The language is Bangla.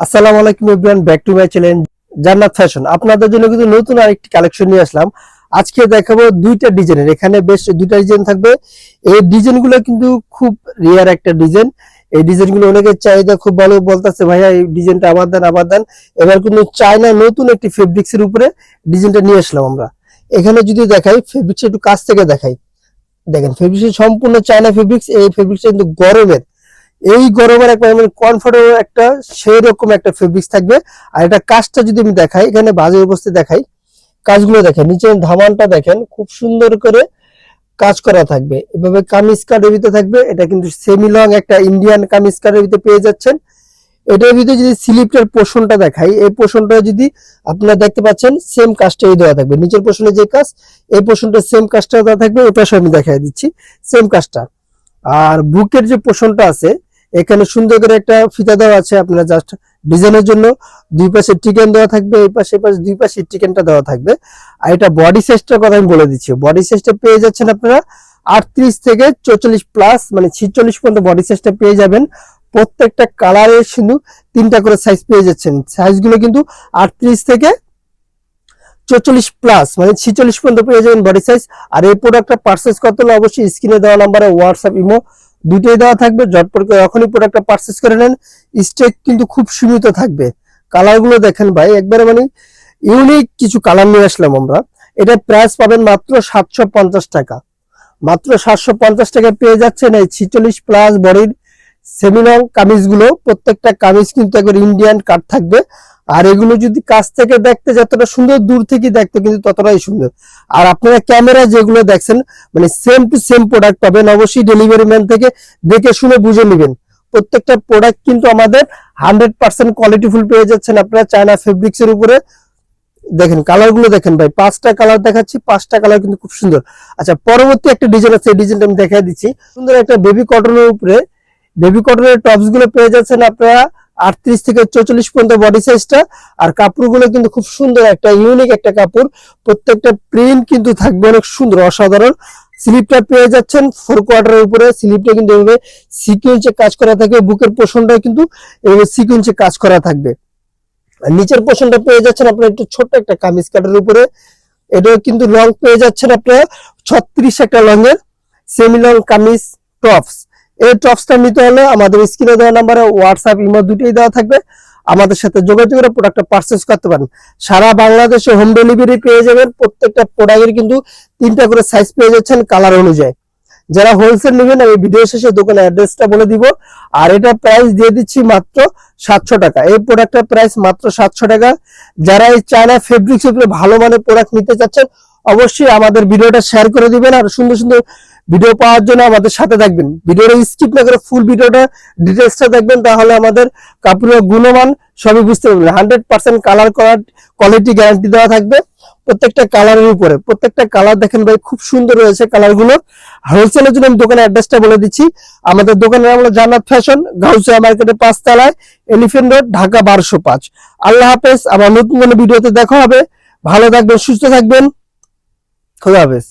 আসসালামু আলাইকুম everyone, back to my channel জান্নাত ফ্যাশন। আপনাদের জন্য কিন্তু নতুন আরেকটি কালেকশন নিয়ে আসলাম। আজকে দেখাবো দুইটা ডিজাইনের, এখানে বেশ দুইটা ডিজাইন থাকবে। এই ডিজাইনগুলো কিন্তু খুব রিয়ার একটা ডিজাইন। এই ডিজাইনগুলো অনেকের চাহিদা খুব ভালো, বলতেছে ভাইয়া এই ডিজাইনটা আবার দেন। এবার কিন্তু চায়না নতুন একটি ফেব্রিক্স এর উপরে ডিজাইনটা নিয়ে আসলাম আমরা। এখানে যদি দেখাই ফেব্রিক্স একটু কাছ থেকে দেখাই, দেখেন ফেব্রিক্স সম্পূর্ণ চায়না ফেব্রিক্স। এই ফেব্রিক্সটা কিন্তু গরমের, এই গরমের একটা কমফোর্টেবল একটা সেই রকম একটা ফেব্রিক্স থাকবে। আর এটা কাজটা যদি আমি দেখাই, এখানে বাজে অবস্থায় দেখাই, কাজগুলো দেখেন, নিচের ধামানটা দেখেন খুব সুন্দর করে কাজ করা থাকবে। এভাবে কামিজ কাটের ভিতরে থাকবে। এটা কিন্তু সেমি লং একটা ইন্ডিয়ান কামিজ কাটের ভিতরে পেয়ে যাচ্ছেন। এটার ভিতরে যদি স্লিপটার পোর্শনটা দেখাই, এই পোর্শনটা যদি আপনারা দেখতে পাচ্ছেন সেম কাজটাই দেওয়া থাকবে। নিচের পোর্শনে যে কাজ, এই পোর্শনটা সেম কাজটা দেওয়া থাকবে। ওটা আমি দেখাই দিচ্ছি সেম কাজটা। আর বুকের যে পোর্শনটা আছে, এখানে সুন্দর করে একটা ফিতা দেওয়া আছে আপনারা জাস্ট ডিজাইনের জন্য। দুই পাশে টিকেন দেওয়া থাকবে, এই পাশে দুই পাশে টিকেনটা দেওয়া থাকবে। আর এটা বডি সাইজটার কথা আমি বলে দিচ্ছি। বডি সাইজটা পেয়ে যাচ্ছেন আপনারা 38 থেকে 44 প্লাস, মানে 46 পর্যন্ত বডি সাইজটা পেয়ে যাবেন। প্রত্যেকটা কালারের কিন্তু তিনটা করে সাইজ পেয়ে যাচ্ছেন। সাইজগুলো কিন্তু 38 থেকে 44 প্লাস, মানে 46 পর্যন্ত পেয়ে যাবেন বডি সাইজ। আর এই প্রোডাক্টটা পারচেজ করতে হলে অবশ্যই স্ক্রিনে দেওয়া নাম্বারে হোয়াটসঅ্যাপ ইমো দুইটাই দেওয়া থাকবে। ঝটপট করে এখনই প্রোডাক্টটা পারচেজ করে নেন। স্টক কিন্তু খুব সীমিত থাকবে। কালারগুলো দেখেন ভাই, একবারে মানে ইউনিক কিছু কালার নিয়ে আসলাম আমরা। এটা প্রাইস পাবেন মাত্র 750 টাকা। মাত্র 750 টাকা পেয়ে যাচ্ছেন এই 46 প্লাস বডির সেমিলং কামিজগুলো। প্রত্যেকটা কামিজ কিন্তু একবার ইন্ডিয়ান কাট থাকবে। আর এগুলো যদি কাছ থেকে দেখতে যতটা সুন্দর, দূর থেকে দেখতে কিন্তু ততটাই সুন্দর। আর আপনারা ক্যামেরা যেগুলো দেখছেন, মানে সেম টু সেম প্রোডাক্ট পাবেন। অবশ্যই ডেলিভারি ম্যান থেকে দেখে শুনে বুঝে নেবেন। প্রত্যেকটা প্রোডাক্ট কিন্তু আমাদের 100% কোয়ালিটিফুল পেয়ে যাচ্ছেন আপনারা চায়না ফেব্রিক্স এর উপরে। দেখেন কালারগুলো দেখেন ভাই, 5টা কালার দেখাচ্ছি, 5টা কালার কিন্তু খুব সুন্দর। আচ্ছা, পরবর্তী একটা ডিজাইন আছে, এই ডিজাইনটা আমি দেখাই দিচ্ছি। সুন্দর একটা বেবি কটনের উপরে, বেবি কটনের টপস গুলো পেয়ে যাচ্ছেন আপনারা 38 থেকে 44 পর্যন্ত বডি সাইজটা। আর কাপড়গুলো কিন্তু খুব সুন্দর, একটা ইউনিক একটা কাপড়। প্রত্যেকটা প্রিন্ট কিন্তু থাকবে অনেক সুন্দর, অসাধারণ। স্লিপটা পেয়ে যাচ্ছেন 4 কোয়ার্টারের উপরে। স্লিপটা কিন্তু এভাবে সিকোয়েন্সে কাজ করা থাকবে। বুকের পোর্শনটা কিন্তু এভাবে সিকোয়েন্সে কাজ করা থাকবে। আর নিচের পোর্শনটা পেয়ে যাচ্ছেন আপনারা একটু ছোট একটা কামিজ কাটের উপরে। এটাও কিন্তু লং পেয়ে যাচ্ছেন আপনারা 36 একটা লং এর সেমি লং কামিজ টপস। এই টপসটা নিতে হলে আমাদের স্ক্রিনে দেওয়া নাম্বারে হোয়াটসঅ্যাপ ইমো দুটোই দেওয়া থাকবে। আমাদের সাথে যোগাযোগ করে প্রোডাক্টটা পারচেজ করতে পারেন। সারা বাংলাদেশে হোম ডেলিভারি পেয়ে যাবেন। প্রত্যেকটা প্রোডাক্টের কিন্তু 3টা করে সাইজ পেয়ে যাচ্ছেন কালার অনুযায়ী। যারা হোলসেল নেবেন আমি ভিডিও শেষে দোকানের অ্যাড্রেসটা বলে দিব। আর এটা প্রাইস দিয়ে দিচ্ছি মাত্র 700 টাকা। এই প্রোডাক্টের প্রাইস মাত্র 700 টাকা। যারা এই চায়না ফেব্রিক্স উপরে ভালো মানের প্রোডাক্ট নিতে চাচ্ছেন, অবশ্যই আমাদের ভিডিওটা শেয়ার করে দিবেন। আর সুন্দর সুন্দর ভিডিও পাওয়ার জন্য আমাদের সাথে থাকবেন। ভিডিওটা স্কিপ না করে ফুল ভিডিওটা ডিটেইলসটা দেখবেন, তাহলে আমাদের কাপড়ের গুণমান সবই বুঝতে পারবেন। 100% কালার করার কোয়ালিটি গ্যারান্টি দেওয়া থাকবে প্রত্যেকটা কালারের উপরে। প্রত্যেকটা কালার দেখেন ভাই, খুব সুন্দর রয়েছে কালারগুলো। হোলসেলের জন্য আমি দোকানের অ্যাড্রেসটা বলে দিচ্ছি। আমাদের দোকানের নাম হলো জান্নাত ফ্যাশন, গাউসিয়া মার্কেটের 5 তলায়, এলিফ্যান্ট রোড, ঢাকা 1205। আল্লাহ হাফেজ। আবার নতুন কোনো ভিডিওতে দেখা হবে। ভালো থাকবেন, সুস্থ থাকবেন। খোদা হাফেজ।